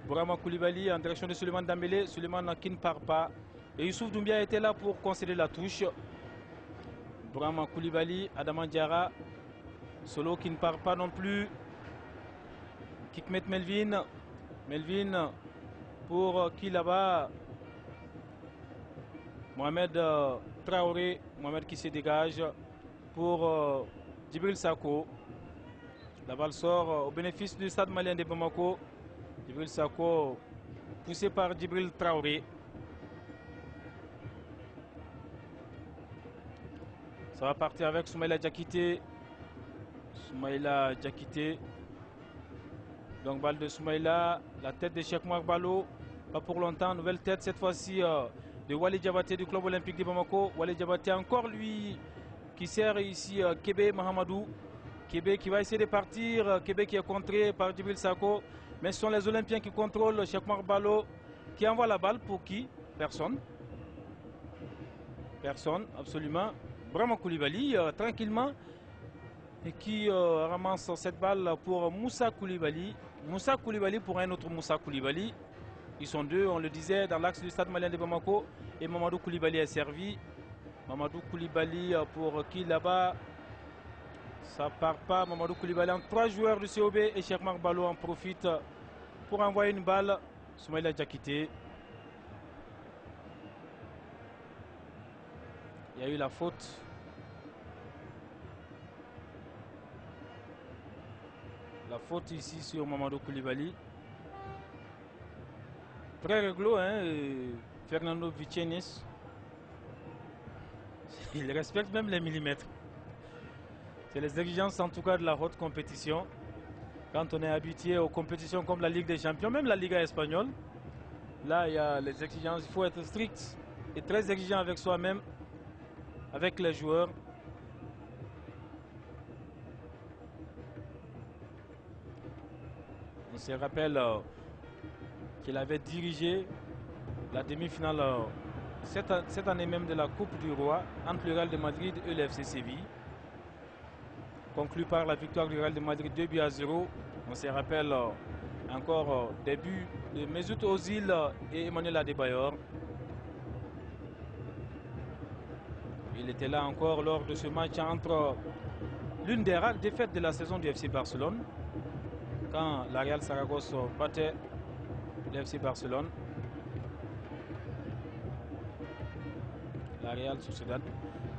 Brahma Koulibaly en direction de Suleiman Dambélé. Suleiman qui ne part pas. Et Youssouf Doumbia était là pour concéder la touche. Brahma Koulibaly, Adama Diarra. Solo qui ne part pas non plus. Kikmet Melvin. Melvin pour qui là-bas? Mohamed Traoré. Mohamed qui se dégage pour Djibril Sako. La balle sort au bénéfice du stade malien de Bamako. Djibril Sako poussé par Djibril Traoré. Ça va partir avec Soumaïla Diakité. Soumaïla Diakité. Donc balle de Soumaïla. La tête de Cheikh Marc Balo. Pas pour longtemps. Nouvelle tête cette fois-ci de Wali Diabaté du club olympique de Bamako. Wali Diabaté encore lui qui sert ici Kébé Mahamadou. Kébé qui va essayer de partir. Kébé qui est contré par Djibril Sako. Mais ce sont les Olympiens qui contrôlent. Cheikh Marc Balo qui envoie la balle pour qui? Personne. Personne, absolument. Vraiment Koulibaly, tranquillement. Et qui ramasse cette balle pour Moussa Koulibaly. Moussa Koulibaly pour un autre Moussa Koulibaly. Ils sont deux, on le disait, dans l'axe du stade malien de Bamako. Et Mamadou Koulibaly est servi. Mamadou Koulibaly pour qui là-bas? Ça part pas. Mamadou Koulibaly en 3 joueurs du COB et Cheikh Marc Balo en profite pour envoyer une balle. Soumaïla Diakité. Il y a eu la faute. La faute ici sur Mamadou Koulibaly. Très réglo, hein, Fernando Vicenis. Il respecte même les millimètres. C'est les exigences en tout cas de la haute compétition. Quand on est habitué aux compétitions comme la Ligue des Champions, même la Liga espagnole, là il y a les exigences, il faut être strict et très exigeant avec soi-même, avec les joueurs. On se rappelle qu'il avait dirigé la demi-finale cette année même de la Coupe du Roi entre le Real de Madrid et le FC Séville, conclu par la victoire du Real de Madrid 2-0. On se rappelle encore des buts de Mesut Ozil et Emmanuel Adebayor. Il était là encore lors de ce match entre l'une des rares défaites de la saison du FC Barcelone, quand la Real Saragosse battait le FC Barcelone. La Real Sociedad.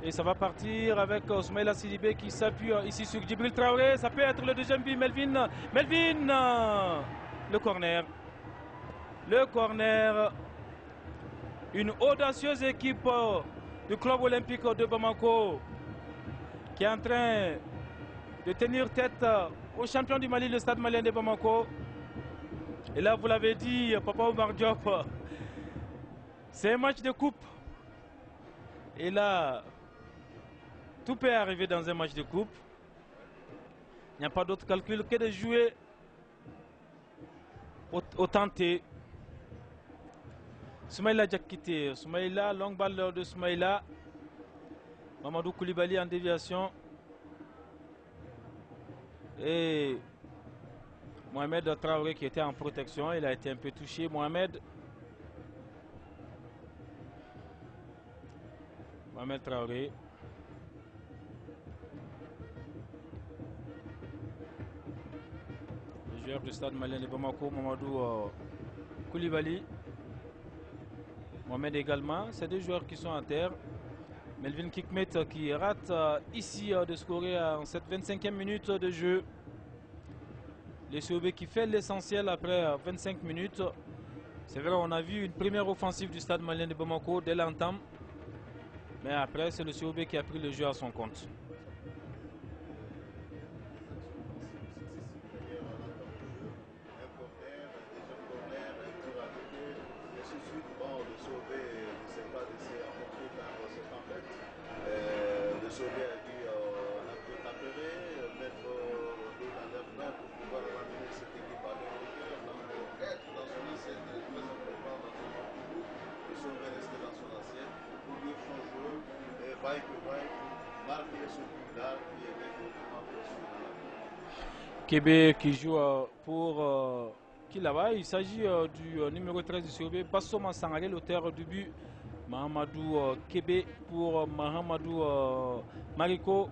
Et ça va partir avec Soumaïla Sidibé qui s'appuie ici sur Djibril Traoré. Ça peut être le deuxième but. Melvin. Le corner. Le corner. Une audacieuse équipe du club olympique de Bamako qui est en train de tenir tête au champion du Mali, le stade malien de Bamako. Et là, vous l'avez dit, Papa Oumar Diop, c'est un match de coupe. Et là, tout peut arriver dans un match de coupe. Il n'y a pas d'autre calcul que de jouer au tenté. Soumaïla Diakité. Soumaïla, longue balle de Soumaïla. Mamadou Koulibaly en déviation. Et Mohamed Traoré qui était en protection. Il a été un peu touché. Mohamed Traoré. Le joueur du stade malien de Bamako, Mamadou Koulibaly. Mohamed également. C'est deux joueurs qui sont à terre. Melvin Kikmet qui rate ici de scorer en cette 25e minute de jeu. Le COB qui fait l'essentiel après 25 minutes. C'est vrai, on a vu une première offensive du stade malien de Bamako dès l'entame. Mais après, c'est le COB qui a pris le jeu à son compte. Le COB a dû un peu tempérer, mettre l'eau dans leur bain pour pouvoir ramener cette équipe à leur hauteur. Donc être dans son assiette est très important dans ce genre de coup. Le COB rester dans son assiette, produire son jeu, et vaille que vaille, marquer ce but-là qui est définitivement précieux dans la vie. Kébé qui joue pour qui là-bas? Il s'agit du numéro 13 du COB, Bassoma Sangaré, l'auteur du but. Mahamadou Kébé pour Mahamadou Mariko.